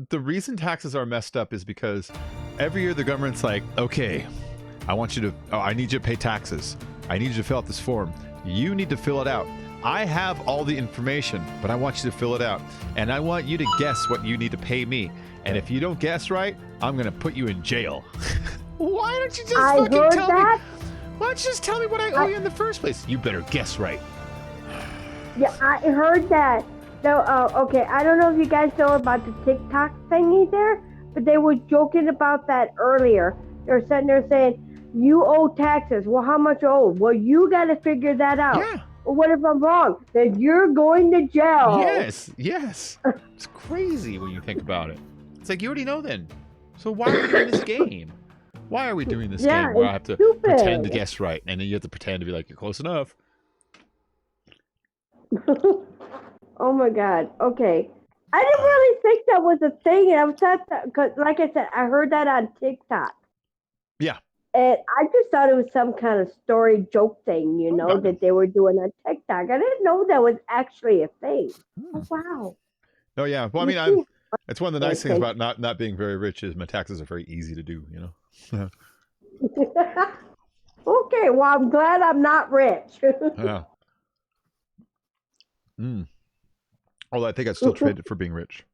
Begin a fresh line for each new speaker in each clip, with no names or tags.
the reason taxes are messed up is because every year the government's like, okay, I need you to pay taxes. I need you to fill out this form. You need to fill it out. I have all the information, but I want you to fill it out. And I want you to guess what you need to pay me. And if you don't guess right, I'm going to put you in jail. Why don't you just fucking tell me? Why don't you just tell me what I owe you in the first place? You better guess right.
Yeah, I heard that. So, okay, I don't know if you guys know about the TikTok thingy there, but they were joking about that earlier. They were sitting there saying, you owe taxes. Well, how much you owe? Well, you got to figure that out.
Yeah.
Well, what if I'm wrong? Then you're going to jail.
Yes. It's crazy when you think about it. It's like, you already know then. So why are we doing this game? Why are we doing this game where I have to pretend to guess right? And then you have to pretend to be like, you're close enough.
Oh my God. Okay. I didn't really think that was a thing. And I was because, like I said, I heard that on TikTok.
Yeah.
And I just thought it was some kind of story joke thing, that they were doing on TikTok. I didn't know that was actually a thing. Oh, wow.
Oh, yeah. Well, I mean, it's one of the nice things about not being very rich is my taxes are very easy to do,
Okay. Well, I'm glad I'm not rich.
Yeah. Although I think I'd still trade it for being rich.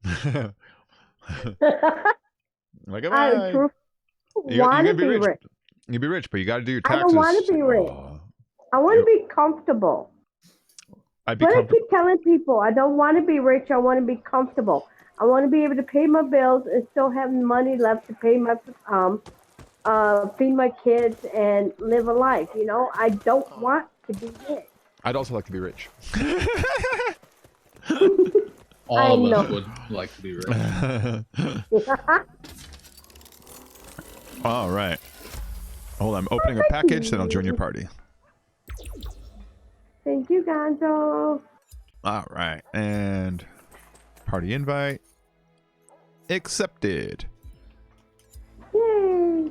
Like,
I want to be rich.
You'd be rich, but you got to do your taxes.
I don't want to be rich. I want to be comfortable. I keep telling people I don't want to be rich. I want to be comfortable. I want to be able to pay my bills and still have money left to pay my feed my kids and live a life. I don't want to be rich.
I'd also like to be rich.
All of us would like to be rich.
All right. Hold on, I'm opening a package, then I'll join your party.
Thank you, Gonzo.
All right, and party invite accepted.
Yay.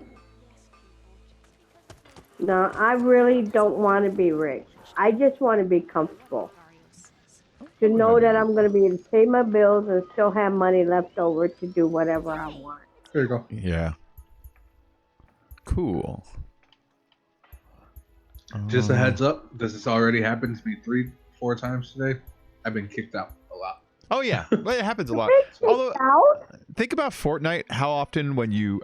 No, I really don't want to be rich. I just want to be comfortable. To know that I'm going to be able to pay my bills and still have money left over to do whatever I want.
There you go.
Yeah. Cool.
Just a heads up, this has already happened to me 3-4 times today. I've been kicked out a lot.
Oh yeah, well, it happens a lot. Although, think about Fortnite. How often when you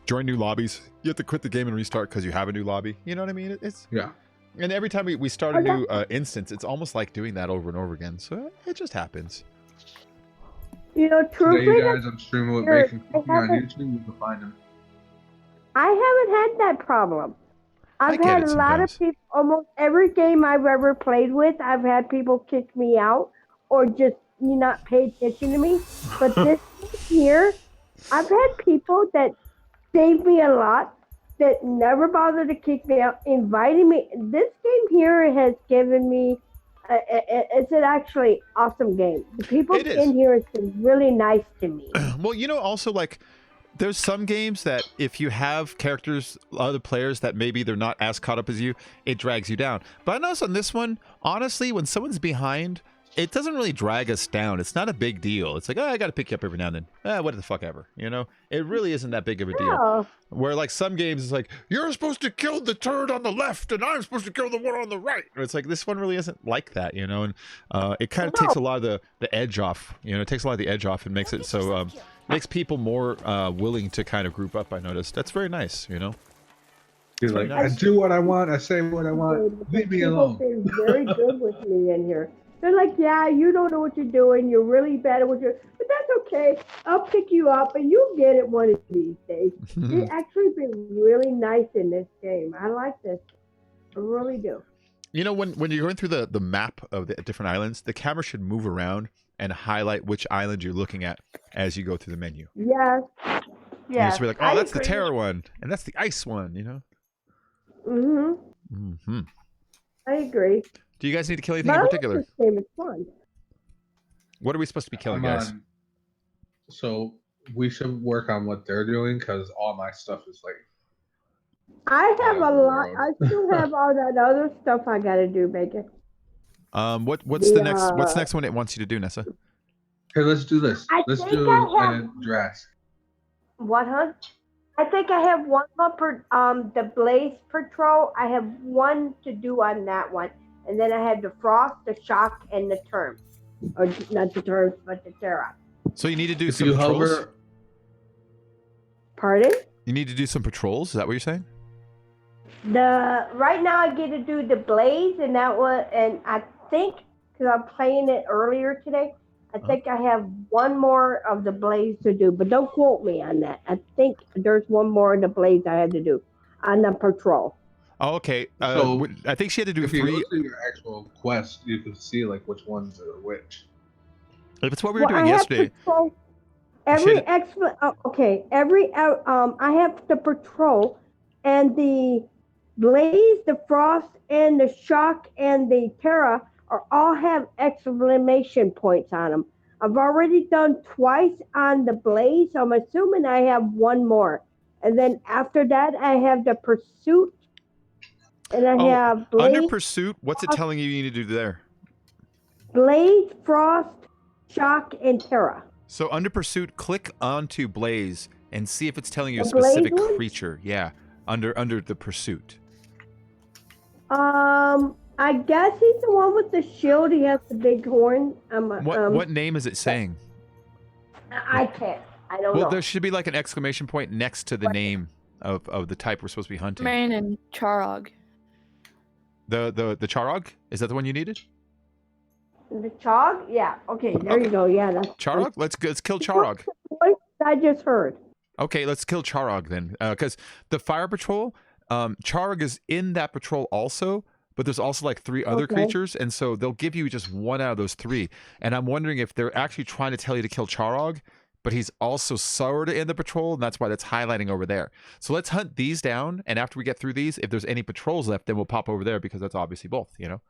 join new lobbies, you have to quit the game and restart because you have a new lobby. You know what I mean? It's
yeah.
And every time we start a new instance, it's almost like doing that over and over again. So it just happens.
Truthfully,
today, you guys, I'm streaming with Bacon Cooking on YouTube. You can find him.
I haven't had that problem. I've had a lot of people, almost every game I've ever played with, I've had people kick me out or just not pay attention to me. But this year, I've had people that saved me a lot, that never bothered to kick me out, inviting me. This game here has given me, it's an actually awesome game. The people in here have been really nice to me.
Well, also like, there's some games that if you have characters, other players that maybe they're not as caught up as you, it drags you down. But I noticed on this one, honestly, when someone's behind, it doesn't really drag us down. It's not a big deal. It's like, I got to pick you up every now and then. What the fuck ever, It really isn't that big of a deal. Where like some games, it's like, you're supposed to kill the turd on the left and I'm supposed to kill the one on the right. It's like, this one really isn't like that, And it kind of takes a lot of the edge off. It takes a lot of the edge off and makes it so... makes people more willing to kind of group up. I noticed that's very nice.
He's like, nice. I do what I want. I say what I want. Leave me alone.
People been very good with me in here. They're like, yeah, you don't know what you're doing. You're really bad at what you're. But that's okay. I'll pick you up, and you'll get it one of these days. It's actually been really nice in this game. I like this. I really do.
When you're going through the map of the different islands, the camera should move around and highlight which island you're looking at as you go through the menu.
Yes.
Yeah. You be like, oh, that's the terror one, and that's the ice one.
I agree.
Do you guys need to kill anything in particular?
This game is fun.
What are we supposed to be killing, guys?
So we should work on what they're doing because all my stuff is like.
I have a lot. I still have all that other stuff I gotta do, Bacon.
What's the next one it wants you to do, Nessa?
Okay, let's do this. Let's do Jurassic.
What, huh? I think I have one more per the Blaze Patrol. I have one to do on that one, and then I have the Frost, the Shock, and the Term, or not the Terms, but the Terra.
So you need to do
If
some
you
patrols.
hover,
Pardon?
You need to do some patrols. Is that what you're saying?
Right now I get to do the Blaze, and that one, and I think because I'm playing it earlier today, I think I have one more of the Blaze to do, but don't quote me on that. I think there's one more of the Blaze I had to do on the patrol.
Oh, okay.
So
I think she had to do
if
3.
you go to your actual quest, you can see like which ones are which.
If it's what we were doing yesterday.
Every I have to patrol, and the Blaze, the Frost, and the Shock, and the Terra all have exclamation points on them. I've already done twice on the Blaze, so I'm assuming I have one more. And then after that, I have the Pursuit, and I have Blaze.
Under Pursuit, what's it telling you need to do there?
Blaze, Frost, Shock, and Terra.
So under Pursuit, click onto Blaze and see if it's telling you a specific creature. Yeah, under the Pursuit.
I guess he's the one with the shield. He has the big horn.
What name is it saying?
I can't. I don't know.
Well, there should be like an exclamation point next to the name of the type we're supposed to be hunting.
Man and Charog.
The Charog? Is that the one you needed?
The Chog? Yeah. Okay. There you go. Yeah. That's
Charog. Let's kill Charog.
I just heard.
Okay, let's kill Charog then, because the Fire Patrol, Charog is in that patrol also, but there's also like 3 other creatures, and so they'll give you just one out of those 3. And I'm wondering if they're actually trying to tell you to kill Charog, but he's also sort of in the patrol, and that's why that's highlighting over there. So let's hunt these down, and after we get through these, if there's any patrols left, then we'll pop over there, because that's obviously both, you know?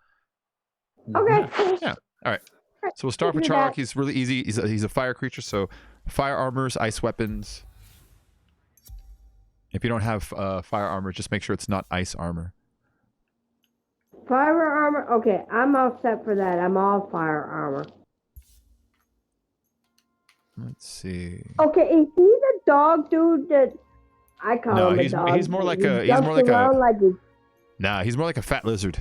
Okay.
Yeah. All right. So we'll start with Charog. He's really easy. He's a fire creature, so fire armors, ice weapons. If you don't have fire armor, just make sure it's not ice armor.
Fire armor? Okay, I'm all set for that. I'm all fire armor.
Let's see.
Okay, is he the dog dude that I call him a dog?
No, he's more like a Nah, he's more like a fat lizard.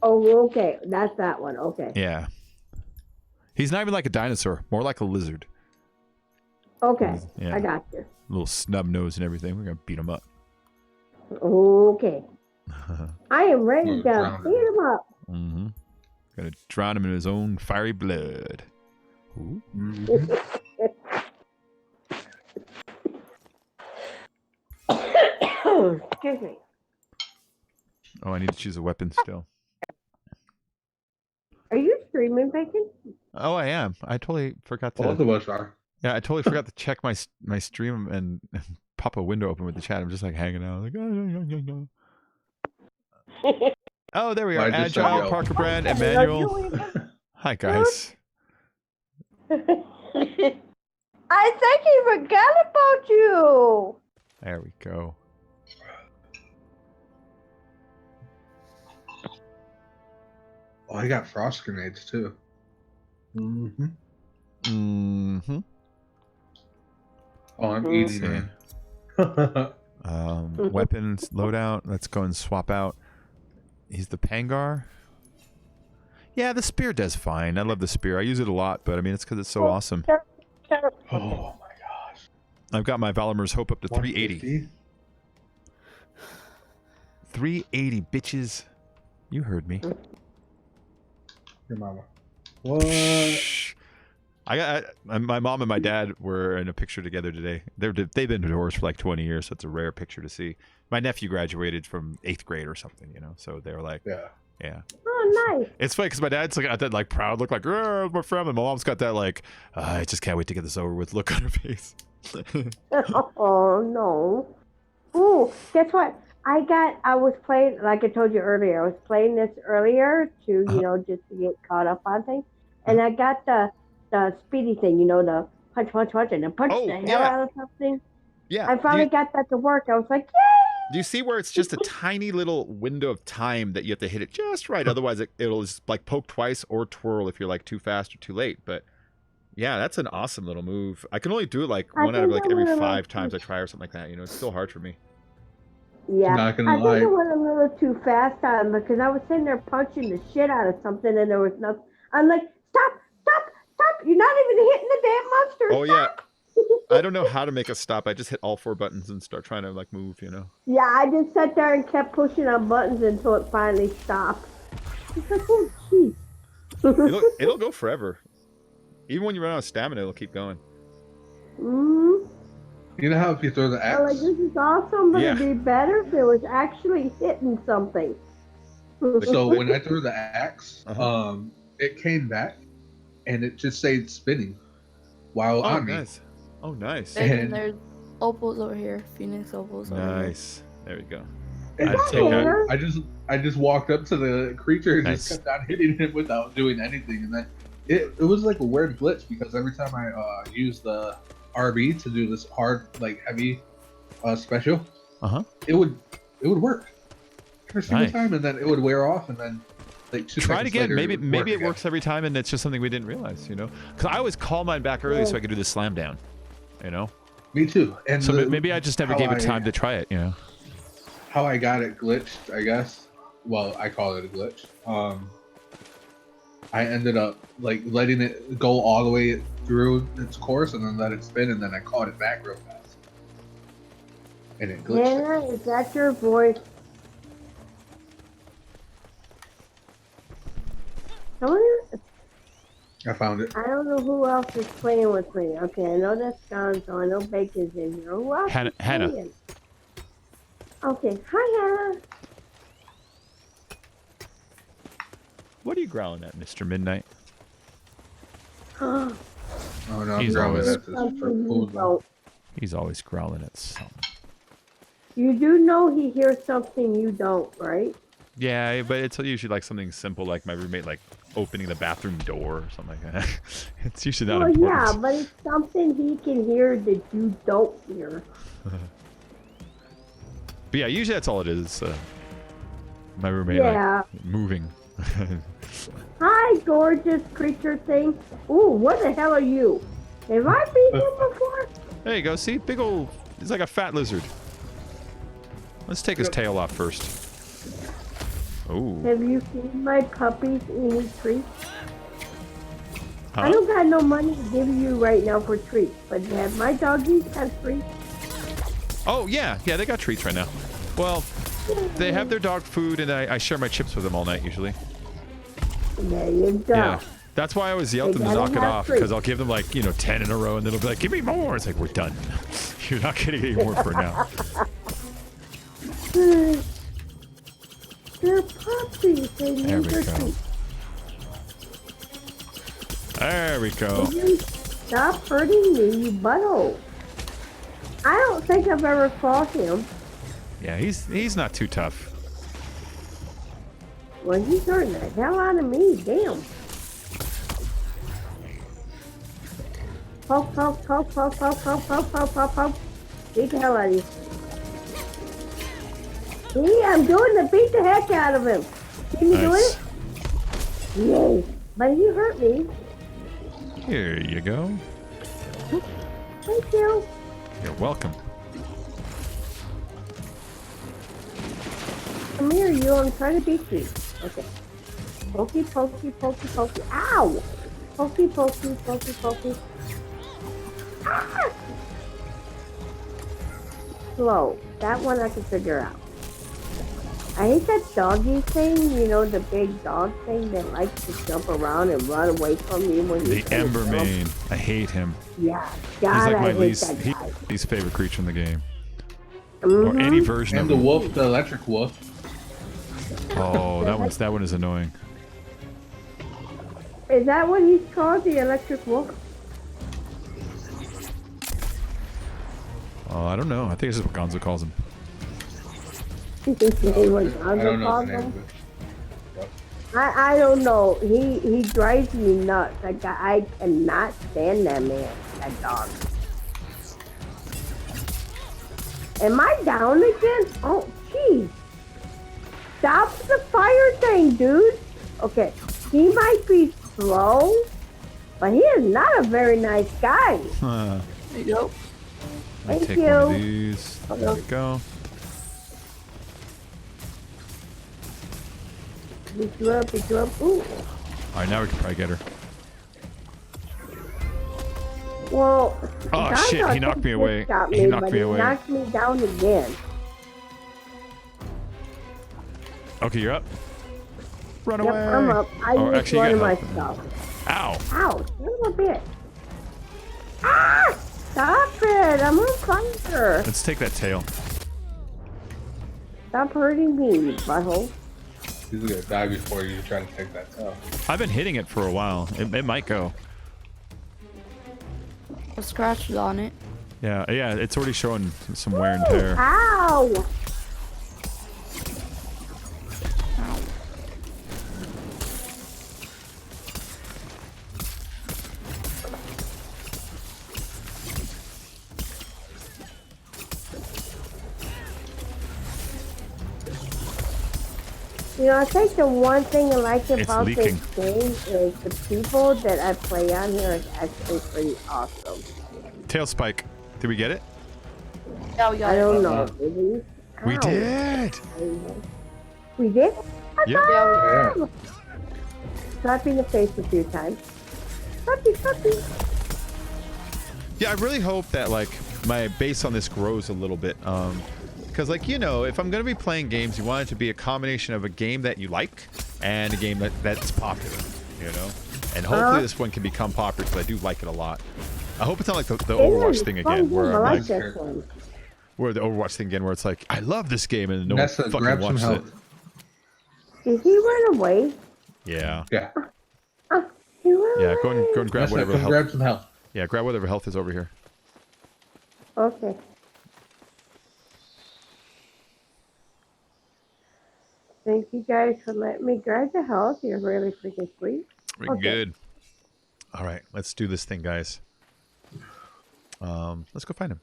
Oh, okay. That's that one. Okay.
Yeah. He's not even like a dinosaur, more like a lizard.
Okay. Yeah. I got you.
Little snub nose and everything. We're going to beat him up.
Okay. I am ready to beat him up.
Mm-hmm. Gonna drown him in his own fiery blood. Ooh.
Excuse me.
Oh, I need to choose a weapon still.
Are you streaming, Bacon?
Oh, I am. I totally forgot to.
Both of us are.
Yeah, I totally forgot to check my stream and pop a window open with the chat. I'm just like hanging out, like oh, there we are. Agile, Parker Brand, Emmanuel. Hi, guys.
I think he forgot about you.
There we go.
Oh, I got frost grenades too. Mm-hmm.
Mm-hmm.
Oh, I'm eating it.
Weapons, loadout. Let's go and swap out. He's the Pangar. Yeah, the spear does fine. I love the spear. I use it a lot, but I mean, it's because it's so awesome.
Oh my gosh.
I've got my Valamir's Hope up to 380. 380, bitches. You heard me.
Your mama. What?
Shh. My mom and my dad were in a picture together today. They've been divorced for like 20 years, so it's a rare picture to see. My nephew graduated from 8th grade or something, you know, so they were like, yeah.
Oh, nice.
It's funny because my dad's got that like proud look, like, oh, my friend, and my mom's got that like, I just can't wait to get this over with look on her face.
Oh no. Ooh, guess what? I was playing, like I told you earlier, I was playing this earlier to, you know, just to get caught up on things. And I got the speedy thing, you know, the punch, and then punch the hell out of something.
Yeah.
I finally got that to work. I was like, yay!
Do you see where it's just a tiny little window of time that you have to hit it just right? Otherwise, it'll just like poke twice or twirl if you're like too fast or too late. But yeah, that's an awesome little move. I can only do it like one out of like every 5 times I try or something like that. You know, it's still hard for me.
Yeah,
Not gonna
I
lie.
think I went a little too fast on him because I was sitting there punching the shit out of something and there was nothing. I'm like, stop, stop, stop! You're not even hitting the damn monster.
Oh yeah.
Stop.
I don't know how to make a stop. I just hit all 4 buttons and start trying to like move, you know.
Yeah, I just sat there and kept pushing on buttons until it finally stopped. It's like, oh, jeez.
It'll go forever. Even when you run out of stamina, it'll keep going.
Mm-hmm.
You know how if you throw the axe?
I'm like, this is awesome, but
Yeah.
it'd be better if it was actually hitting something.
So when I threw the axe,
Uh-huh.
it came back, and it just stayed spinning while on me.
Nice. Oh, nice.
And-
There's opals over here. Phoenix opals over here.
Nice. There we go.
And
I'd
so
take that.
I just walked up to the creature and
Nice.
just kept on hitting it without doing anything, and then it was like a weird glitch because every time I used the RB to do this hard, like heavy special,
Uh-huh.
it would work every single
Nice.
time, and then it would wear off, and then like 2
Try it
seconds
again.
later,
Maybe
would
maybe it
again.
works every time, and it's just something we didn't realize, you know. Because I always call mine back early so I could do the slam down, you know.
Me too. And
So maybe I just never
how
gave it time to try it, you know.
How I got it glitched, I guess. Well, I call it a glitch. I ended up like letting it go all the way through its course and then let it spin, and then I caught it back real fast. And it glitched.
Hannah, is that your voice? Someone,
I found it.
I don't know who else is playing with me. Okay, I know that's Gonzo. I know Bacon's in here. Who else is
Hannah.
playing? Okay, hi Hannah.
What are you growling at, Mr. Midnight?
Oh no,
He's
I'm
always-
this for food.
So,
He's always growling at something.
you do know he hears something you don't, right?
Yeah, but it's usually like something simple, like my roommate like opening the bathroom door or something like that. It's usually not
Well,
important.
yeah, but it's something he can hear that you don't hear.
But yeah, usually that's all it is. My roommate
Yeah.
like moving.
Hi, gorgeous creature thing. Ooh, what the hell are you? Have I beaten him before?
There you go. See, big old. He's like a fat lizard. Let's take his tail off first. Oh.
Have you seen my puppies eating treats? I
Huh?
don't got no money to give you right now for treats, but have my doggies had treats?
Oh yeah, yeah. They got treats right now. Well, they have their dog food, and I share my chips with them all night usually.
There you go.
Yeah. That's why I always yell at
They
them to
gotta
knock it
have
off,
treats.
because I'll give them like 10 in a row, and then they'll be like, "Give me more." It's like, we're done. You're not getting any more for now.
They're puppies. They
There
need
we
their
go.
treats.
There we go.
Will you stop hurting me, you butthole? I don't think I've ever fought him.
Yeah, he's not too tough.
Well, he's hurting the hell out of me. Damn. Poke, poke, poke, poke, poke, poke, poke, poke, poke, poke. Beat the hell out of you. See, I'm doing the beat the heck out of him. See me doing
Nice.
it? Yay. But he hurt me.
Here you go.
Thank you.
You're welcome.
Come here, you. I'm trying to beat you. Okay. Pokey, pokey, pokey, pokey. Ow! Pokey, pokey, pokey, pokey. Ah! Slow. That one I can figure out. I hate that doggy thing, you know, the big dog thing that likes to jump around and run away from you when you
The
try to kill him.
Embermane. I hate him.
Yeah,
He's
God,
like
I
my
hate
least
that guy.
least favorite creature in the game, or
Mhm.
any version
And
of
the
him.
wolf, the electric wolf.
Oh, that one is annoying.
Is that what he's called, the electric wolf?
Oh, I don't know. I think this is what Gonzo calls him.
He thinks his name was
I don't know
Gonzo
the name
Gonzo?
of it.
I don't know. He drives me nuts. Like I cannot stand that man, that dog. Am I down again? Oh, jeez. Stop the fire thing, dude. Okay, he might be slow, but he is not a very nice guy.
Huh.
There you go.
I
Thank
take
you.
one of these. There we go.
Beat you up, beat you up. Ooh.
Alright, now we can probably get her.
Well,
Oh
Dino
shit, he knocked me away.
got
He knocked
but
me
he
away.
knocked me down again.
Okay, you're up. Run
Yep,
away.
I'm up. I
Oh,
used
actually,
one
you
of
got
my
help.
stuff.
Ow.
Ow, son of a bit. Ah! Stop it! I'm on fire.
Let's take that tail.
Stop hurting me, you butthole.
He's gonna die before you try to take that tail.
I've been hitting it for a while. It might go.
A scratch on it.
Yeah, it's already showing some wear and tear.
Ow! You know, I think the one thing I like about this
leaking.
game is the people that I play on here is actually pretty awesome.
Tail spike. Did we get it?
Yeah, we got
I
it.
don't know, did we?
We
Ow.
did.
We did?
Yep.
Yeah.
Slap me in the face a few times. Slappy.
Yeah, I really hope that like my base on this grows a little bit. Because like, you know, if I'm going to be playing games, you want it to be a combination of a game that you like and a game that's popular, you know? And hopefully this one can become popular because I do like it a lot. I hope it's not like the Overwatch thing again, where
I
I'm
like
like,
this one.
where the Overwatch thing again, where it's like, I love this game and no one
Nessa,
fucking
grab some
watches it.
help.
Did he run away?
Yeah.
Yeah.
He ran
Yeah,
away.
go and grab
Nessa,
whatever
come
health.
grab some help.
Yeah, grab whatever health is over here.
Okay. Thank you guys for letting me grab the health. You're really freaking sweet.
Very
Okay.
good. All right, let's do this thing, guys. Let's go find him.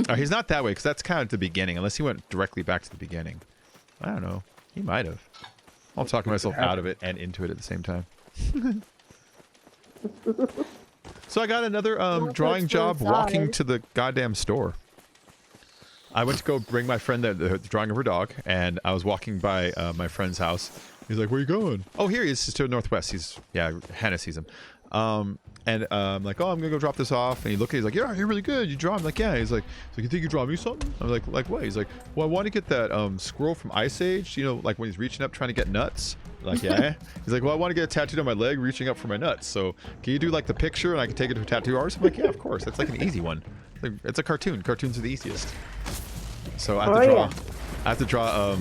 Oh, he's not that way because that's kind of the beginning. Unless he went directly back to the beginning. I don't know. He might have. I'm talking myself out of it and into it at the same time. So I got another drawing job walking to the goddamn store. I went to go bring my friend the drawing of her dog, and I was walking by my friend's house. He's like, "Where are you going?" Oh, here he is. He's to the northwest. Hannah sees him. And I'm like, "Oh, I'm gonna go drop this off." And he looked at, he's like, "Yeah, you're really good. You draw." I'm like, "Yeah." He's like, "You think you draw me something?" I'm like what? He's like, "Well, I want to get that squirrel from Ice Age. You know, like when he's reaching up trying to get nuts." I'm like, yeah. He's like, "Well, I want to get it tattooed on my leg, reaching up for my nuts. So can you do like the picture and I can take it to a tattoo artist?" I'm like, "Yeah, of course. That's like an easy one. It's a cartoon. Cartoons are the easiest." So I have to draw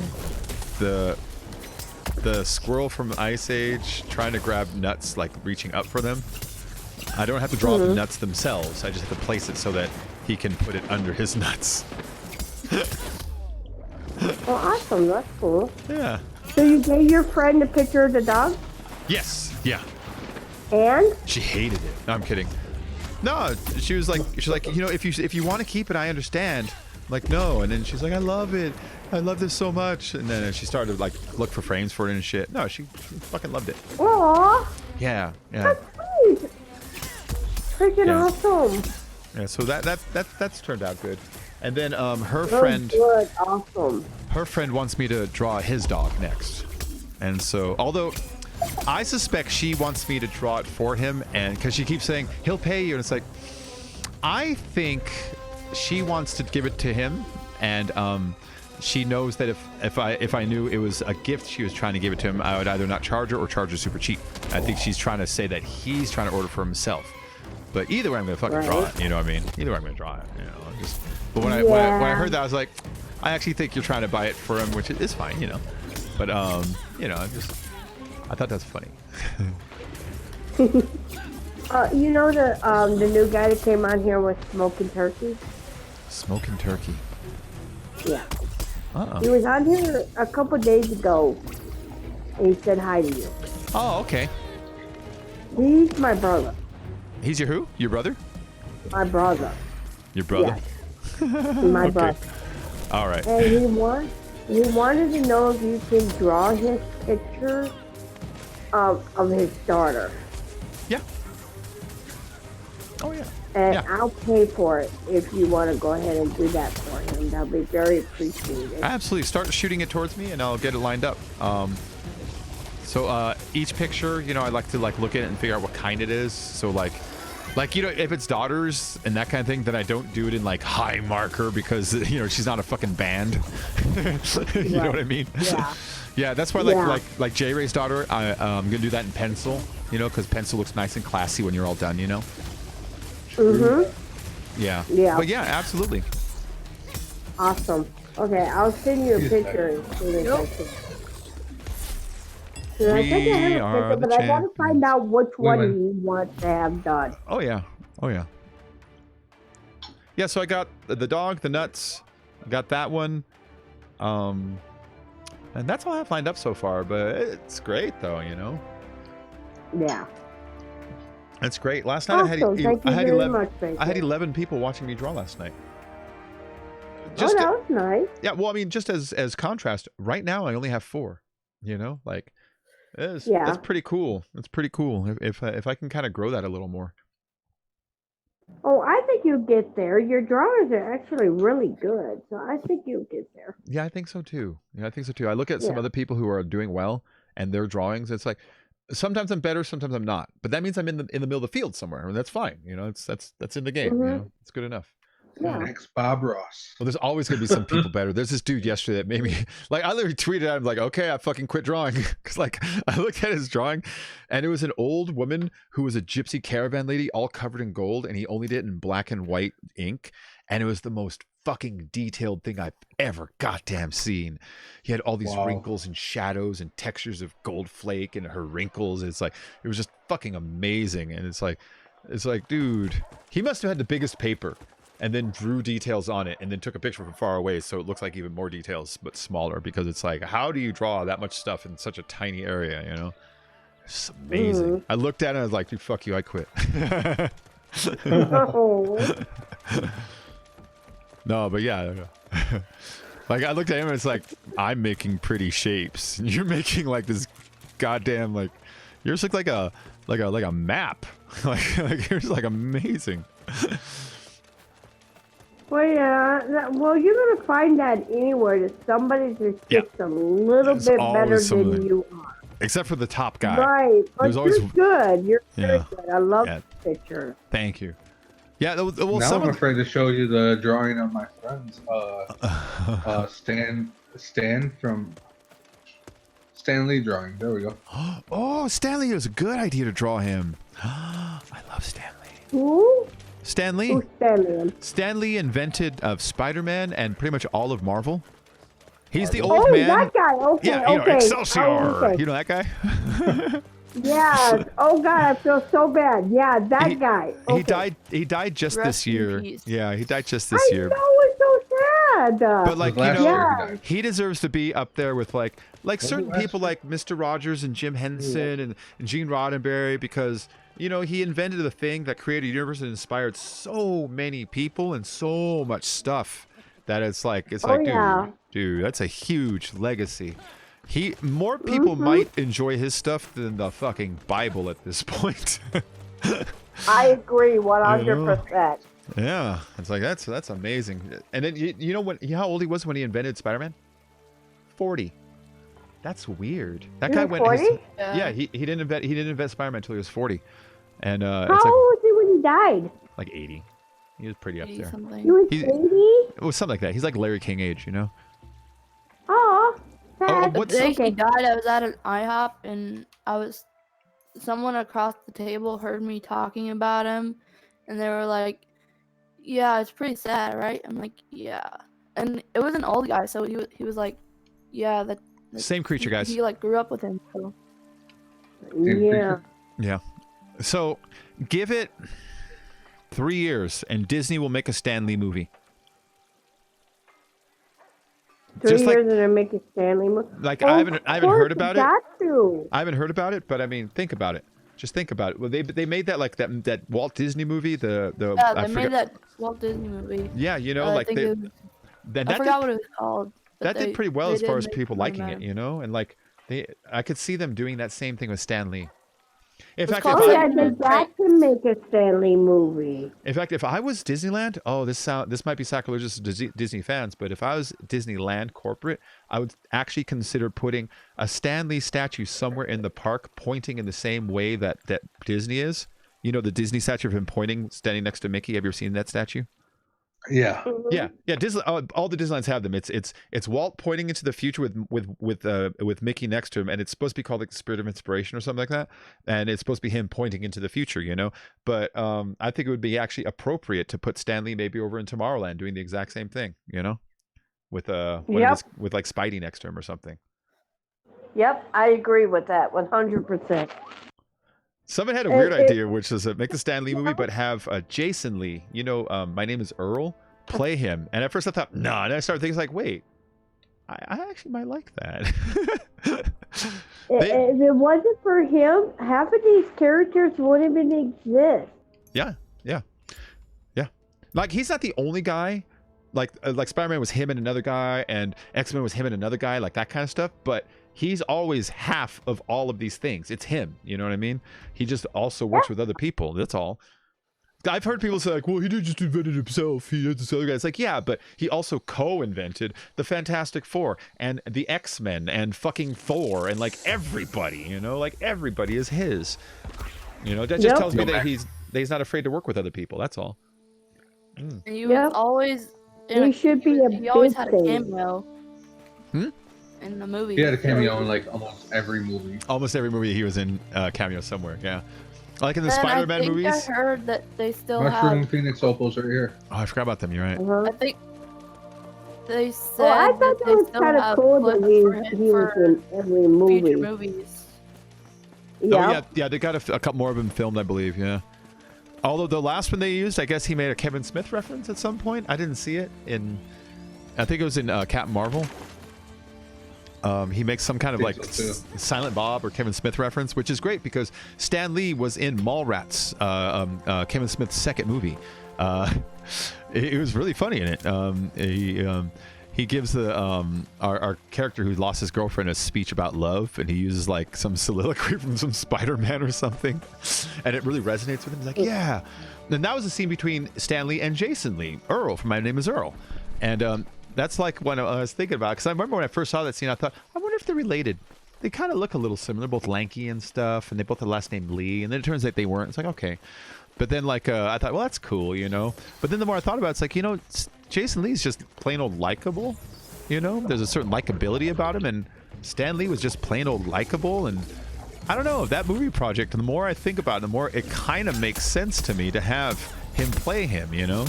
the squirrel from Ice Age trying to grab nuts, like reaching up for them. I don't have to draw the nuts themselves. I just have to place it so that he can put it under his nuts.
Well, awesome. That's cool.
Yeah.
So you gave your friend a picture of the dog?
Yes. Yeah.
And?
She hated it. No, I'm kidding. No, she's like, you know, if you want to keep it, I understand. I'm like, no. And then she's like, I love it. I love this so much. And then she started to like look for frames for it and shit. No, she fucking loved it.
Aww.
Yeah. Yeah.
That's sweet. Freaking awesome.
Yeah. So that's turned out good. And then her
Good,
friend.
Good. Awesome.
Her friend wants me to draw his dog next. And so, although I suspect she wants me to draw it for him, and because she keeps saying he'll pay you, and it's like, I think she wants to give it to him, and she knows that if I knew it was a gift she was trying to give it to him, I would either not charge her or charge her super cheap. I think she's trying to say that he's trying to order for himself. But either way, I'm gonna fucking draw it. You know what I mean? Either way, I'm gonna draw it. You know, but when I heard that, I was like, I actually think you're trying to buy it for him, which is fine, you know. But you know, I thought that's funny.
You know the new guy that came on here with Smoking Turkey?
Smoking turkey.
Yeah. He was on here a couple days ago, and he said hi to you.
Oh, okay.
He's my brother.
He's your who? Your brother?
My brother.
Your brother?
Yes. My
Okay.
brother.
All right.
And he wanted to know if you can draw his picture of his daughter.
Yeah. Oh yeah.
And
Yeah.
I'll pay for it if you want to go ahead and do that for him. That'll be very appreciated.
Absolutely. Start shooting it towards me, and I'll get it lined up. So each picture, you know, I like to look at it and figure out what kind it is. So like you know, if it's daughters and that kind of thing, then I don't do it in like high marker because you know she's not a fucking band. You know what I mean?
Yeah.
Yeah, that's why like J Ray's daughter, I'm gonna do that in pencil. You know, because pencil looks nice and classy when you're all done. You know. Yeah.
Yeah.
But yeah, absolutely.
Awesome. Okay, I'll send you a picture as soon as I can. So I think I have a
are
picture,
the
but I gotta find
champions.
out which one
Wait.
he wants to have done.
Oh yeah. Oh yeah. Yeah, so I got the dog, the nuts, I got that one. And that's all I have lined up so far, but it's great though, you know.
Yeah.
That's great. Last night
Awesome. Thank you very
11
much, Baker.
I had 11 people watching me draw last night.
Oh, that was nice.
Yeah, well, I mean, just as contrast, right now I only have 4. You know, like that's pretty cool. That's pretty cool. If I can kind of grow that a little more.
Oh, I think you'll get there. Your drawings are actually really good, so I think you'll get there.
Yeah, I think so too. I look at some other people who are doing well and their drawings. It's like sometimes I'm better, sometimes I'm not. But that means I'm in the middle of the field somewhere, and that's fine. You know, that's in the game. You know, it's good enough.
Yeah.
Next Bob Ross.
Well, there's always gonna be some people better. There's this dude yesterday that made me like. I literally tweeted at him like, "Okay, I fucking quit drawing," because like I looked at his drawing, and it was an old woman who was a gypsy caravan lady, all covered in gold, and he only did it in black and white ink, and it was the most fucking detailed thing I've ever goddamn seen. He had all these wrinkles and shadows and textures of gold flake and her wrinkles. It's like it was just fucking amazing, and it's like, dude, he must have had the biggest paper. And then drew details on it and then took a picture from far away so it looks like even more details but smaller, because it's like, how do you draw that much stuff in such a tiny area, you know? It's amazing. I looked at it and I was like, dude, fuck you, I quit. No, but yeah. Like I looked at him and it's like, I'm making pretty shapes and you're making like this goddamn like, yours look like a map. like yours like amazing.
Well, yeah. Well, you're gonna find that anywhere that somebody's just a little bit better than you are.
Except for the top guy.
Right, but
There's always...
you're good. You're very good. I love the picture.
Thank you. Yeah, well,
now I'm afraid to show you the drawing of my friends. Stan from Stanley drawing. There we go.
Oh, Stanley, it was a good idea to draw him. I love Stanley.
Who?
Stan Lee.
Who's Stanley?
Stan Lee invented of Spider-Man and pretty much all of Marvel. He's the old man.
That guy. Okay,
yeah, you know, Excelsior.
Okay.
You know that guy?
Yeah. Oh God, I feel so bad. Yeah, that guy. Okay.
He died just this year. Yeah, he died just this year.
I know, it's so sad.
But like, you know,
yeah.
he deserves to be up there with like certain people like Mr. Rogers and Jim Henson and Gene Roddenberry, because you know, he invented a thing that created a universe that inspired so many people and so much stuff that it's like, dude, that's a huge legacy. More people might enjoy his stuff than the fucking Bible at this point.
I agree 100%.
Yeah, it's like that's amazing. And then you know how old he was when he invented Spider-Man? 40. That's weird. That guy went.
40?
Yeah, he didn't invent Spider-Man until he was 40. And
how
it's like,
old was he when he died?
like 80. He was pretty up there.
Something.
He was 80?
It was something like that. He's like Larry King age, you know?
Oh, sad.
what's
The day he died, I was at an IHOP and someone across the table heard me talking about him, and they were like, "Yeah, it's pretty sad, right?" I'm like, "Yeah," and it was an old guy, so he was like, "Yeah, that."
Same creature, guys.
He like grew up with him, so.
Yeah.
Yeah. So give it 3 years and Disney will make a Stan Lee movie.
3 years and they're making Stanley movie.
Like I haven't heard about it.
Got to.
I haven't heard about it, but I mean, think about it. Just think about it. Well, they made that like that Walt Disney movie.
Yeah,
I
they
forgot.
made that Walt Disney movie.
Yeah, you know,
I
like
think
they.
it was,
That,
I
that
forgot
did,
what it was called. But
that did pretty well
they
as far
did
as
make
people
fun of
liking it,
him.
you know, and like I could see them doing that same thing with Stan Lee. In
It's
fact,
called
if
Oh
I,
yeah,
Second
they
and
got
Right.
to make a Stanley movie.
in fact, if I was Disneyland, oh, this might be sacrilegious to Disney fans, but if I was Disneyland corporate, I would actually consider putting a Stan Lee statue somewhere in the park, pointing in the same way that Disney is. You know, the Disney statue of him pointing, standing next to Mickey. Have you ever seen that statue?
Yeah.
Yeah, Disney. All the Disneylands have them. It's Walt pointing into the future with Mickey next to him, and it's supposed to be called like the Spirit of Inspiration or something like that. And it's supposed to be him pointing into the future, you know. But I think it would be actually appropriate to put Stan Lee maybe over in Tomorrowland doing the exact same thing, you know, with with like Spidey next to him or something.
Yep, I agree with that 100%.
Someone had a weird idea, which is make the Stan Lee movie, but have Jason Lee. You know, My Name is Earl. Play him. And at first I thought, no. And I started thinking, like, wait, I actually might like that.
If it wasn't for him, half of these characters wouldn't even exist.
Yeah. Like, he's not the only guy. Like Spider-Man was him and another guy, and X-Men was him and another guy, like that kind of stuff. But he's always half of all of these things. It's him. You know what I mean? He just also works with other people. That's all. I've heard people say, like, well, he didn't just invent it himself. He had this other guy. It's like, yeah, but he also co-invented the Fantastic Four and the X-Men and fucking Thor and, like, everybody, you know? Like, everybody is his. You know, that just tells me that he's not afraid to work with other people. That's all.
And he was always...
He should be a
He always
big
had a
thing.
cameo. In the movie.
He had a cameo in like almost every movie.
Almost every movie he was in, cameo somewhere, yeah. Like in the
And
Spider-Man movies.
I heard that they still
Mushroom
have...
Phoenix Opals are here.
Oh, I forgot about them. You're right.
I think they said
I thought
that
that
they
was
still
kind of
have
cool
clips
that
for
he
him
was
for
in every movie.
future movies.
Oh yeah, they got a couple more of them filmed, I believe. Yeah. Although the last one they used, I guess he made a Kevin Smith reference at some point. I didn't see it in. I think it was in Captain Marvel. He makes some kind of like Silent Bob or Kevin Smith reference, which is great because Stan Lee was in Mallrats, Kevin Smith's second movie. It was really funny in it. He gives our character who lost his girlfriend a speech about love, and he uses like some soliloquy from some Spider-Man or something, and it really resonates with him. He's like, yeah. And that was a scene between Stan Lee and Jason Lee, Earl from My Name is Earl, and that's like when I was thinking about it, because I remember when I first saw that scene, I thought, I wonder if they're related. They kind of look a little similar, both lanky and stuff, and they both have the last name Lee, and then it turns out they weren't. It's like, okay. But then, like, I thought, well, that's cool, you know? But then the more I thought about it, it's like, you know, Jason Lee's just plain old likable, you know? There's a certain likability about him, and Stan Lee was just plain old likable, and I don't know, that movie project, the more I think about it, the more it kind of makes sense to me to have him play him, you know?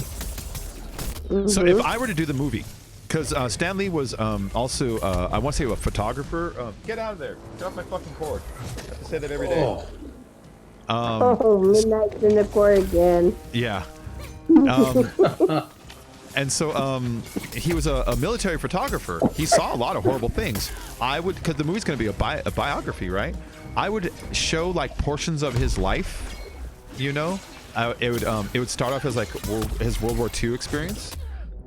So if I were to do the movie, because Stan Lee was also, I want to say a photographer. Get out of there. Get off my fucking cord. I have to say that every day.
Midnight's in the court again.
Yeah. And so he was a military photographer. He saw a lot of horrible things. I would, because the movie's going to be a biography, right? I would show like portions of his life, you know? It would start off as like his World War II experience,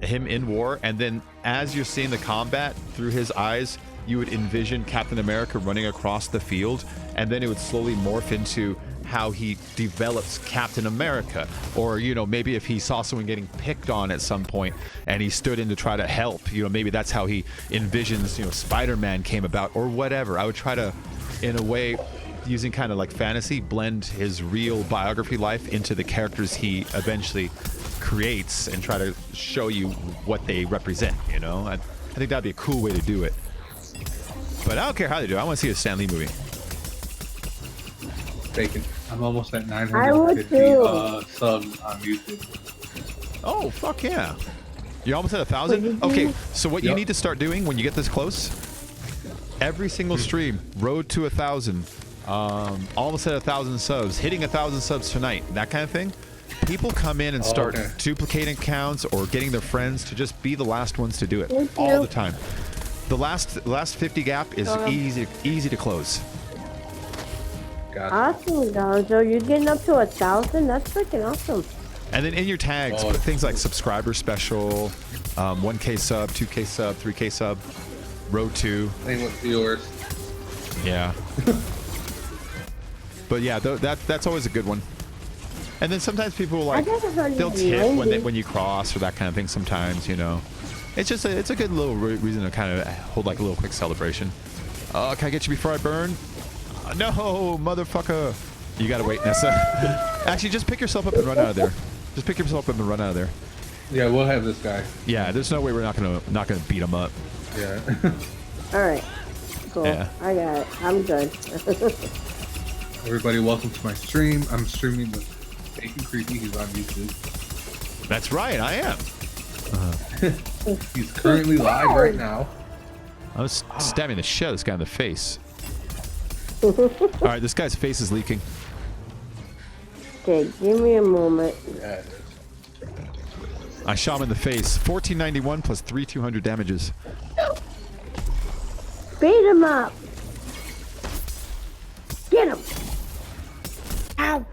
him in war, and then as you're seeing the combat through his eyes, you would envision Captain America running across the field, and then it would slowly morph into how he develops Captain America, or you know, maybe if he saw someone getting picked on at some point and he stood in to try to help, you know, maybe that's how he envisions, you know, Spider-Man came about or whatever. I would try to, in a way, using kind of like fantasy, blend his real biography life into the characters he eventually creates and try to show you what they represent, you know? I think that'd be a cool way to do it. But I don't care how they do it. I want to see a Stan Lee movie.
Bacon. I'm almost at 950 subs on YouTube.
Oh, fuck yeah. You're almost at 1,000? Okay, so what you need to start doing when you get this close, every single stream, road to 1,000, almost at 1,000 subs, hitting 1,000 subs tonight, that kind of thing. People come in and start duplicating accounts or getting their friends to just be the last ones to do it all the time. The last 50 gap is easy to close.
Gotcha.
Awesome, Gonzo. You're getting up to 1,000? That's freaking awesome.
And then in your tags, put things like subscriber special, 1K sub, 2K sub, 3K sub, row 2.
Same with viewers.
Yeah. But yeah, that's always a good one. And then sometimes people will, like, they'll tip when you cross or that kind of thing sometimes, you know. It's just it's a good little reason to kind of hold like a little quick celebration. Can I get you before I burn? No, motherfucker. You gotta wait, Nessa. Actually, just pick yourself up and run out of there. Just pick yourself up and run out of there.
Yeah, we'll have this guy.
Yeah, there's no way we're not gonna beat him up.
Yeah.
All right. Cool.
Yeah.
I got it. I'm good.
Everybody, welcome to my stream. I'm streaming with Bacon Creepy. He's on YouTube.
That's right, I am.
He's currently live right now.
I was stabbing the shit out of this guy in the face. All right, this guy's face is leaking.
Okay, give me a moment.
Yeah.
I shot him in the face. 1491 plus 3,200 damages.
Beat him up. Get him. Ow.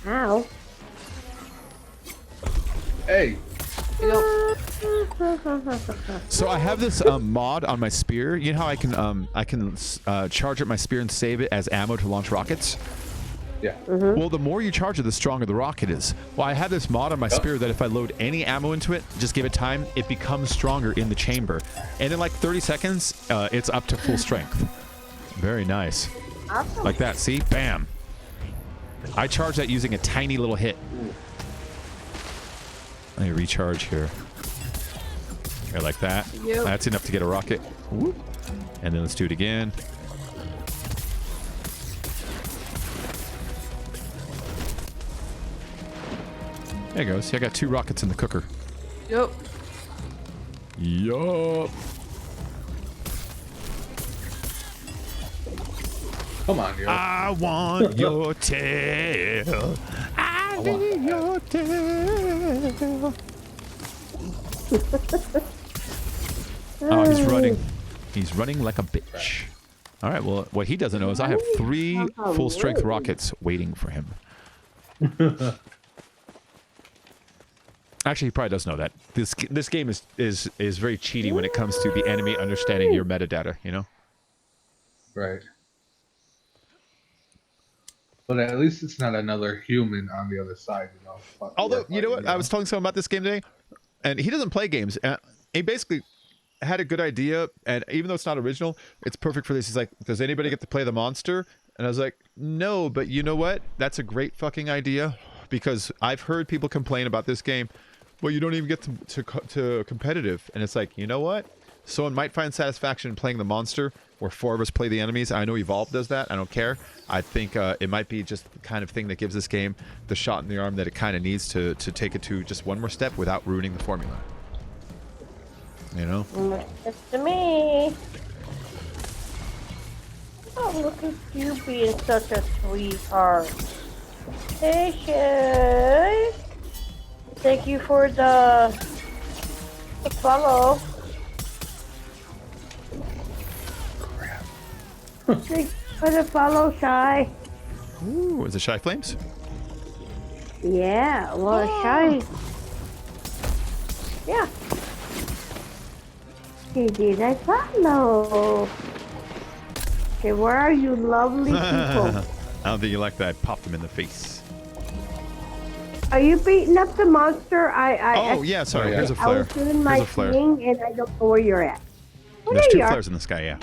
Ow.
Hey.
So I have this mod on my spear. You know how I can charge up my spear and save it as ammo to launch rockets?
Yeah.
Well, the more you charge it, the stronger the rocket is. Well, I have this mod on my spear that if I load any ammo into it, just give it time, it becomes stronger in the chamber. And in like 30 seconds, it's up to full strength. Very nice.
Awesome.
Like that, see? Bam. I charge that using a tiny little hit. Let me recharge here. Here, like that.
Yep.
That's enough to get a rocket. Whoop. And then let's do it again. There you go. See, I got 2 rockets in the cooker.
Yep.
Yup.
Come on, yo.
I want your tail. I need your tail. Oh, he's running. He's running like a bitch. All right, well, what he doesn't know is I have 3 full-strength rockets waiting for him. Actually, he probably does know that. This game is very cheaty when it comes to the enemy understanding your metadata, you know?
Right. But at least it's not another human on the other side, you know.
Although, you know what? I was telling someone about this game today, and he doesn't play games. And he basically had a good idea, and even though it's not original, it's perfect for this. He's like, does anybody get to play the monster? And I was like, no, but you know what? That's a great fucking idea, because I've heard people complain about this game. Well, you don't even get to competitive. And it's like, you know what? Someone might find satisfaction in playing the monster, where 4 of us play the enemies. I know Evolve does that. I don't care. I think it might be just the kind of thing that gives this game the shot in the arm that it kind of needs to take it to just one more step without ruining the formula. You know?
It's to me. Oh, look at you being such a sweetheart. Hey, Shay. Thank you for the follow. Thanks for the follow, Shy.
Ooh, is it Shy Flames?
Yeah, well, Shy. Yeah. He did I follow. Okay, where are you lovely people?
I don't think you like that. I popped him in the face.
Are you beating up the monster?
Oh, yeah, sorry. Here's a
I
flare.
was doing my
Here's a flare.
thing, and I don't know where you're at. Oh,
There's
there
2
you are.
flares in the sky, yeah.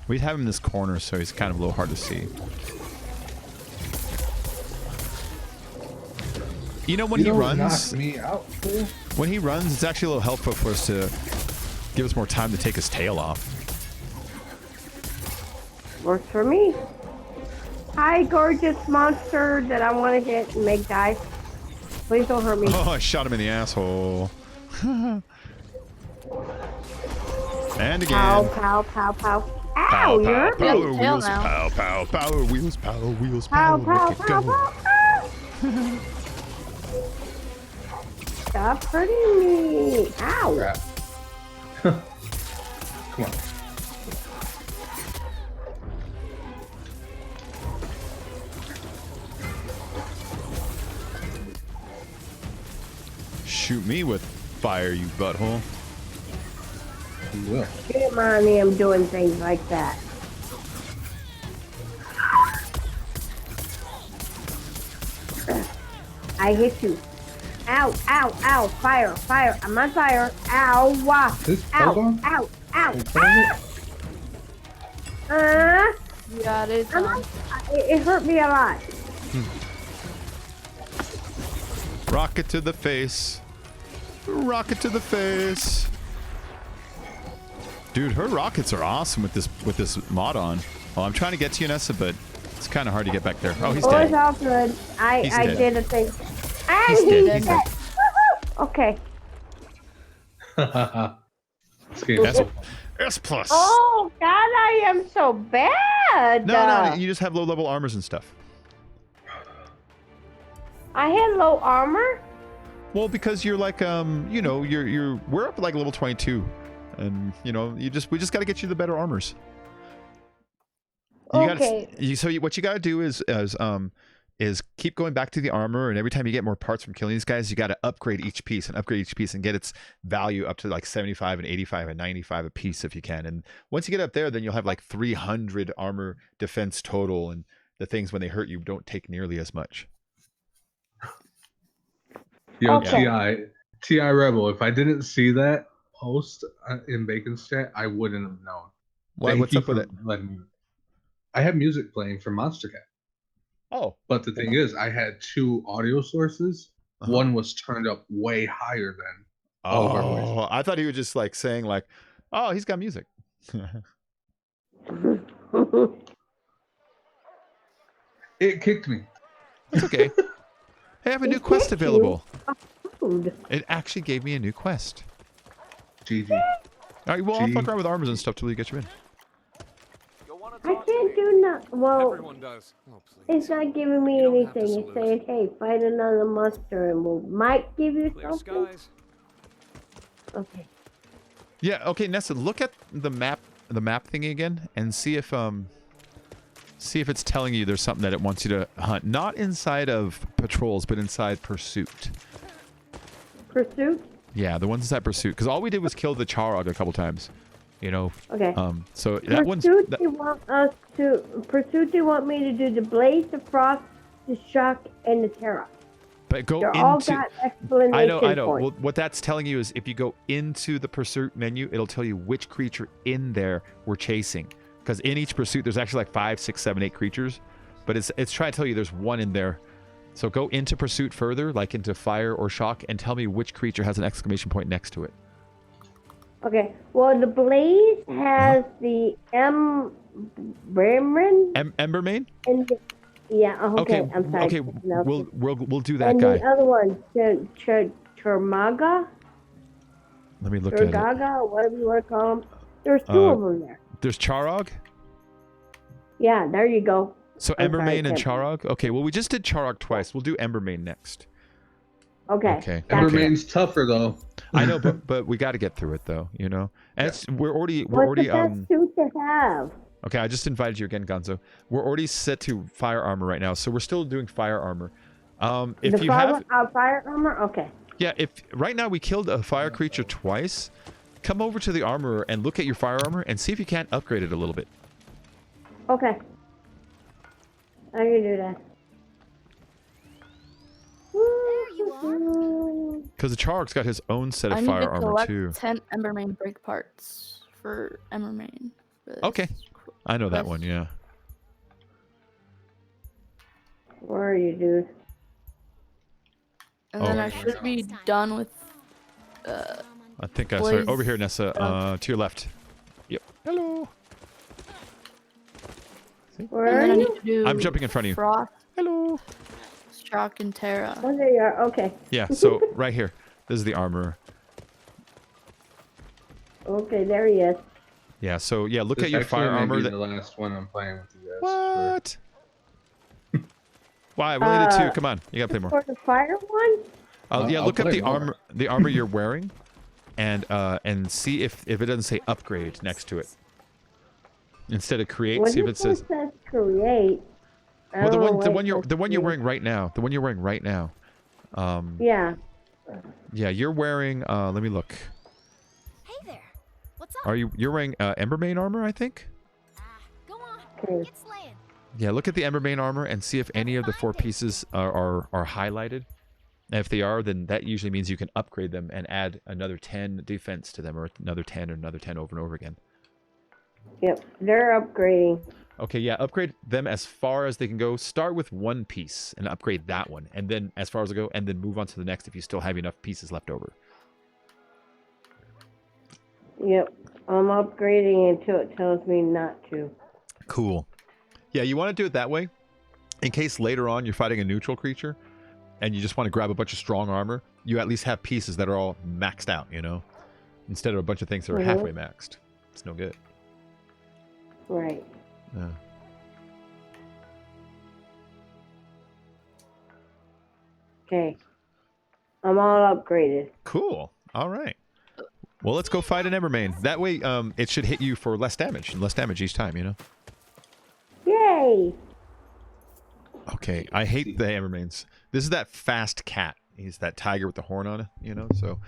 We have him in this corner, so he's kind of a little hard to see. You know, when he runs,
knock me out, fool.
when he runs, it's actually a little helpful for us to give us more time to take his tail off.
Works for me. Hi, gorgeous monster that I want to hit and make die. Please don't hurt me.
Oh, I shot him in the asshole. And again.
Pow, pow, pow, pow. Ow,
Pow,
you're
pow,
hurting
power
me.
tail
wheels,
now.
pow, pow, power wheels, power wheels,
Pow,
power,
pow,
make it
pow,
go.
pow, pow. Stop hurting me. Ow.
Crap. Come on.
shoot me with fire, you butthole.
You will.
Shame on him doing things like that. I hit you. Ow, ow, ow. Fire, fire. I'm on fire. Ow, wah.
This
Ow,
hold on.
ow, ow.
Wait, try it.
Yeah, it is.
It hurt me a lot.
Rocket to the face. Rocket to the face. Dude, her rockets are awesome with this mod on. Oh, I'm trying to get to you, Nessa, but it's kind of hard to get back there. Oh, he's
Oh,
dead.
it's all good. I
dead.
did a thing.
He's
And
dead.
he's dead. Woohoo! Okay.
This game is so
S+.
Oh, God, I am so bad.
No, you just have low-level armors and stuff.
I had low armor.
Well, because you're like, you know, we're up at like level 22, and you know, we just got to get you the better armors.
Okay.
What you got to do is keep going back to the armor, and every time you get more parts from killing these guys, you got to upgrade each piece and get its value up to like 75 and 85 and 95 a piece if you can. And once you get up there, then you'll have like 300 armor defense total, and the things when they hurt you don't take nearly as much.
Yo,
Okay.
Ti Rebel. If I didn't see that post in Bacon's chat, I wouldn't have known.
What's up with it?
I have music playing from Monster Cat.
Oh,
But the thing is, I had 2 audio sources. One was turned up way higher than all of our voices.
Oh, I thought he was just like saying like, oh, he's got music.
It kicked me.
It's okay. Hey, I have a new
It
quest
kicked you?
available.
Dude.
It actually gave me a new quest.
GG.
All right, well, I'll
Gee.
fuck around with armors and stuff till we get you in.
I can't do nothing. Well,
Everyone does. Oh, please.
it's not giving me
You don't have to
anything. It's
salute.
saying, hey, fight another monster and we might give you
Clear
something.
skies.
Okay.
Yeah, okay, Nessa, look at the map thingy again, and see if it's telling you there's something that it wants you to hunt. Not inside of patrols, but inside pursuit.
Pursuit?
Yeah, the ones inside pursuit. Because all we did was kill the Charog a couple times. You know.
Okay.
So that one's.
Pursuit, they want us to. Pursuit, they want me to do the blaze, the frost, the shock, and the terror.
But go
They're all
into.
got explanation
I know.
points.
Well, what that's telling you is if you go into the pursuit menu, it'll tell you which creature in there we're chasing. Because in each pursuit, there's actually like 5, 6, 7, 8 creatures, but it's trying to tell you there's one in there. So go into pursuit further, like into fire or shock, and tell me which creature has an exclamation point next to it.
Okay. Well, the blaze has the Emberman
Embermane?
and the, yeah. Okay. I'm sorry.
Okay.
No.
We'll do that
and
guy.
the other one, Churmaga,
Let me look at it.
Churgaga, whatever you want to call them. There's 2 of them there.
There's Charog.
Yeah, there you go.
So
I'm sorry,
Embermane and
Tim.
Charog. Okay. Well, we just did Charog twice. We'll do Embermane next.
Okay.
Okay.
Gotcha.
Embermane's tougher though.
I know, but we got to get through it though. You know. And it's, we're already
What's the best suit to have?
Okay, I just invited you again, Gonzo. We're already set to fire armor right now, so we're still doing fire armor. If
The
you have,
fire armor? Okay.
yeah, if right now we killed a fire creature twice, come over to the armor and look at your fire armor and see if you can't upgrade it a little bit.
Okay. I can do that.
There you are.
Because the Charog's got his own set
I
of
need
fire
to
armor
collect
too.
10 Embermane break parts for Embermane. for this
Okay. I know that
quest.
one, yeah.
Where are you, dude?
And then
Oh.
I should be done with.
I think I sorry.
Blaze.
Over here, Nessa. To your left. Yep. Hello.
Where
And then
are
I need
you?
to do.
I'm jumping in front of you.
Frost,
Hello.
shock, and Terra.
Oh, there you are. Okay.
Yeah. So right here, this is the armor.
Okay, there he is.
Yeah. So yeah, look
This
at your
actually
fire
may
armor.
be
That,
the last one I'm playing with you guys.
what? Why? We only did 2. Come on, you gotta play more.
For the fire one?
Yeah,
I'll
look at
play
the
more.
armor. The armor you're wearing, and see if it doesn't say upgrade next to it. Instead of create,
What
see if
this
it says.
one says create. I
Well,
don't know
the
what
one
it
you're
says
wearing right now. The one you're wearing right now.
Yeah.
Yeah, you're wearing. Let me look.
Hey there. What's up?
Are you're wearing Embermane armor? I think.
Go on.
Okay.
Get slaying.
Yeah, look at the Embermane armor and see if any of the 4 pieces are highlighted. And if they are, then that usually means you can upgrade them and add another 10 defense to them, or another 10, or another 10 over and over again.
Yep, they're upgrading.
Okay, yeah, upgrade them as far as they can go. Start with 1 piece and upgrade that one, and then as far as they go, and then move on to the next if you still have enough pieces left over.
Yep, I'm upgrading until it tells me not to.
Cool. Yeah, you want to do it that way in case later on you're fighting a neutral creature and you just want to grab a bunch of strong armor. You at least have pieces that are all maxed out, you know, instead of a bunch of things that are halfway maxed. It's no good.
Right.
Yeah.
Okay. I'm all upgraded.
Cool. All right. Well, let's go fight an Embermane. That way, it should hit you for less damage each time, you know?
Yay!
Okay, I hate the Embermanes. This is that fast cat. He's that tiger with the horn on it, you know? So,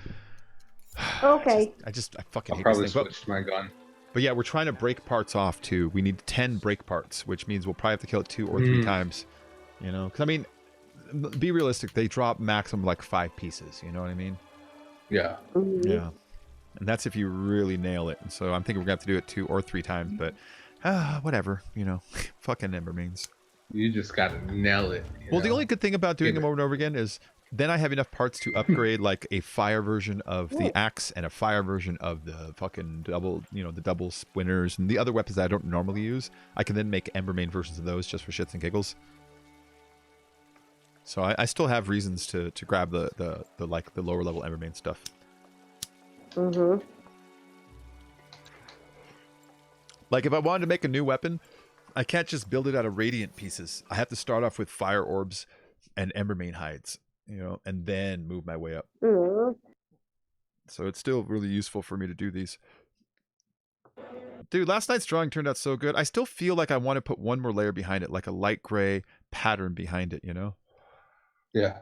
Okay.
I fucking
I'll
hate
probably
this thing.
switch my gun.
But yeah, we're trying to break parts off too. We need 10 break parts, which means we'll probably have to kill it 2 or 3 times, you know? Because, I mean, be realistic. They drop maximum like 5 pieces, you know what I mean?
Yeah.
Yeah. And that's if you really nail it. And so I'm thinking we're going to have to do it 2 or 3 times, but whatever, you know, fucking Embermanes.
You just gotta nail it.
Well, the only good thing about doing them over and over again is then I have enough parts to upgrade like a fire version of the axe and a fire version of the fucking double, you know, the double spinners and the other weapons that I don't normally use. I can then make Embermane versions of those just for shits and giggles. So I still have reasons to grab the like the lower level Embermane stuff.
Mm-hmm.
Like if I wanted to make a new weapon, I can't just build it out of radiant pieces. I have to start off with fire orbs and Embermane hides, you know, and then move my way up.
Mm-hmm.
So it's still really useful for me to do these. Dude, last night's drawing turned out so good. I still feel like I want to put one more layer behind it, like a light gray pattern behind it, you know?
Yeah.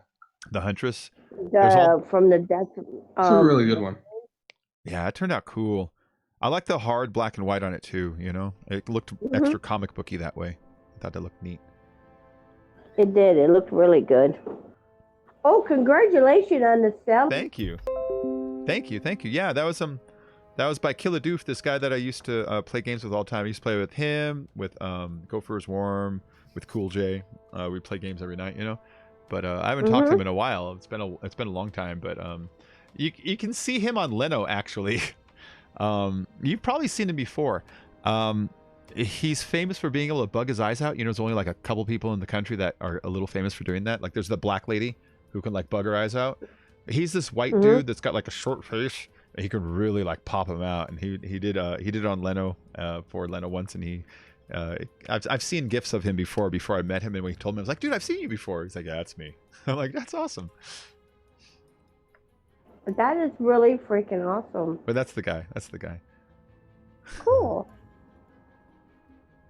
The Huntress. all-
From the death.
It's a really good one.
Yeah, it turned out cool. I like the hard black and white on it too, you know? It looked extra comic booky that way. I thought that looked neat.
It did. It looked really good. Oh, congratulations on the sale.
Thank you. Thank you. Thank you. Yeah, that was by Killadoof, this guy that I used to play games with all the time. I used to play with him, with Gopher's Worm, with Cool J. We play games every night, you know? But I haven't talked to him in a while. It's been a long time, but you can see him on Leno actually. You've probably seen him before. He's famous for being able to bug his eyes out. You know, there's only like a couple people in the country that are a little famous for doing that. Like there's the black lady who can like bug her eyes out. He's this white dude that's got like a short face. He can really like pop him out, and he did it on Leno for Leno once, and he I've seen gifs of him before I met him, and when he told me, I was like, dude, I've seen you before. He's like, yeah, that's me. I'm like, that's awesome.
That is really freaking awesome.
But that's the guy.
Cool.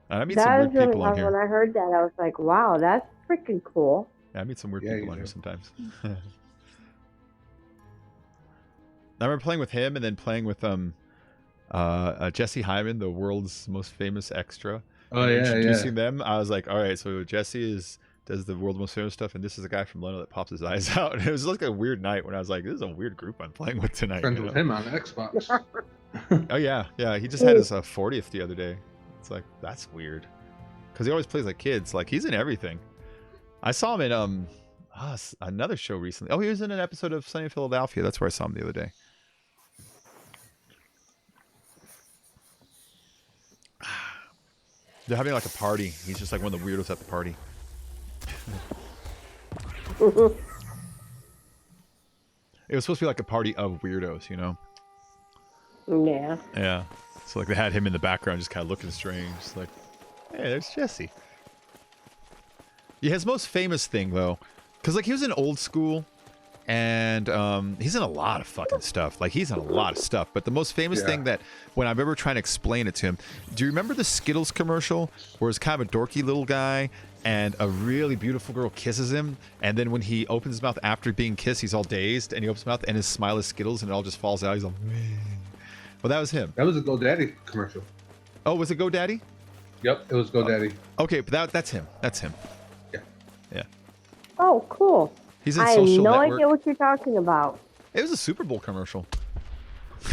I meet some weird people on here.
When I heard that, I was like, wow, that's freaking cool.
Yeah, I meet some weird people on here sometimes. I remember playing with him and then playing with Jesse Hyman, the world's most famous extra.
Oh,
and
yeah,
introducing them, I was like, all right, so Jesse does the world's most famous stuff, and this is a guy from Leno that pops his eyes out. And it was like a weird night when I was like, this is a weird group I'm playing with tonight.
Friends with him on Xbox.
Oh yeah, he just had his 40th the other day. It's like, that's weird, because he always plays like kids. Like he's in everything. I saw him in another show recently. Oh, he was in an episode of Sunny in Philadelphia. That's where I saw him the other day. They're having like a party. He's just like one of the weirdos at the party. It was supposed to be like a party of weirdos, you know?
Yeah.
Yeah. So like they had him in the background just kind of looking strange. Just like, hey, there's Jesse. Yeah, his most famous thing though, because like he was in Old School, and he's in a lot of fucking stuff. Like he's in a lot of stuff. But the most famous thing that when I remember trying to explain it to him, do you remember the Skittles commercial where it's kind of a dorky little guy and a really beautiful girl kisses him, and then when he opens his mouth after being kissed, he's all dazed, and he opens his mouth, and his smile is Skittles, and it all just falls out. He's like, well, that was him.
That was a GoDaddy commercial.
Oh, was it GoDaddy?
Yep, it was GoDaddy.
Okay, but that's him. That's him.
Yeah.
Yeah.
Oh, cool.
He's in
I have
Social
no
Network.
idea what you're talking about.
It was a Super Bowl commercial.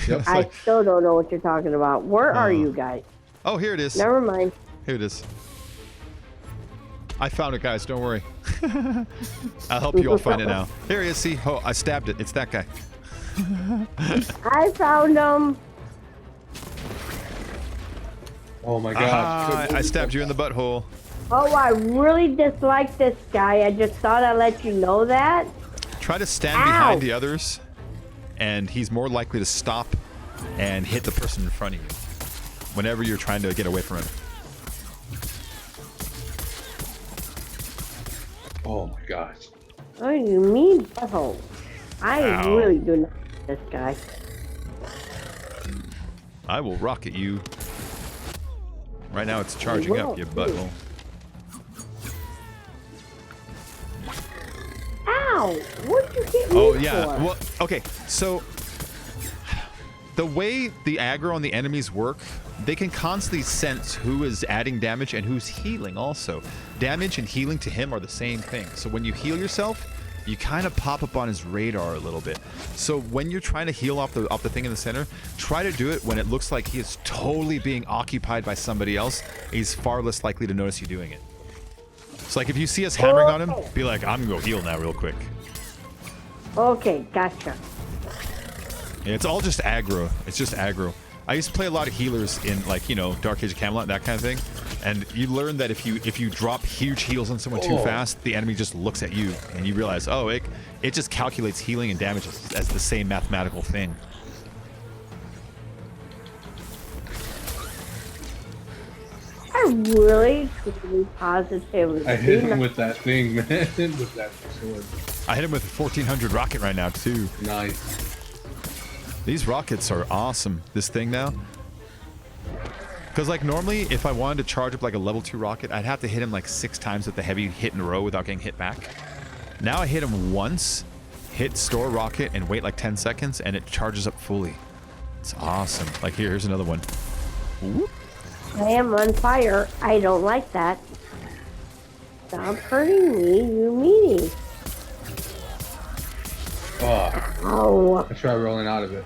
Yep.
It's
I
like,
still don't know what you're talking about. Where are you guys?
oh, here it is.
Never mind.
Here it is. I found it, guys. Don't worry. I'll help you all find it now. Here he is. See? Oh, I stabbed it. It's that guy.
I found him.
Oh my
Ah,
gosh.
I stabbed you in the butthole.
Oh, I really dislike this guy. I just thought I'd let you know that.
Try to stand
Ow.
behind the others, and he's more likely to stop and hit the person in front of you whenever you're trying to get away from him.
Oh my gosh.
Oh, you mean butthole. I
Ow.
really do not like this guy.
I will rocket you. Right now it's charging up, you butthole.
Ow! What'd you get me
Oh, yeah.
for?
Well, okay. So, the way the aggro on the enemies work, they can constantly sense who is adding damage and who's healing also. Damage and healing to him are the same thing. So when you heal yourself, you kind of pop up on his radar a little bit. So when you're trying to heal off the thing in the center, try to do it when it looks like he is totally being occupied by somebody else. He's far less likely to notice you doing it. So like if you see us hammering on him, be like, I'm gonna go heal now real quick.
Okay, gotcha.
It's all just aggro. It's just aggro. I used to play a lot of healers in, like, you know, Dark Age of Camelot, that kind of thing. And you learn that if you drop huge heals on someone too fast, the enemy just looks at you, and you realize, oh, it just calculates healing and damage as the same mathematical thing.
I really, positively.
I hit him with that thing, man. With that sword.
I hit him with a 1400 rocket right now, too.
Nice.
These rockets are awesome. This thing now. Because, like, normally, if I wanted to charge up, like, a level 2 rocket, I'd have to hit him, like, 6 times with the heavy hit in a row without getting hit back. Now I hit him once, hit store rocket, and wait, like, 10 seconds, and it charges up fully. It's awesome. Like, here's another one. Whoop.
I am on fire. I don't like that. Stop hurting me, you meanie.
Oh,
Oh.
I tried rolling out of it.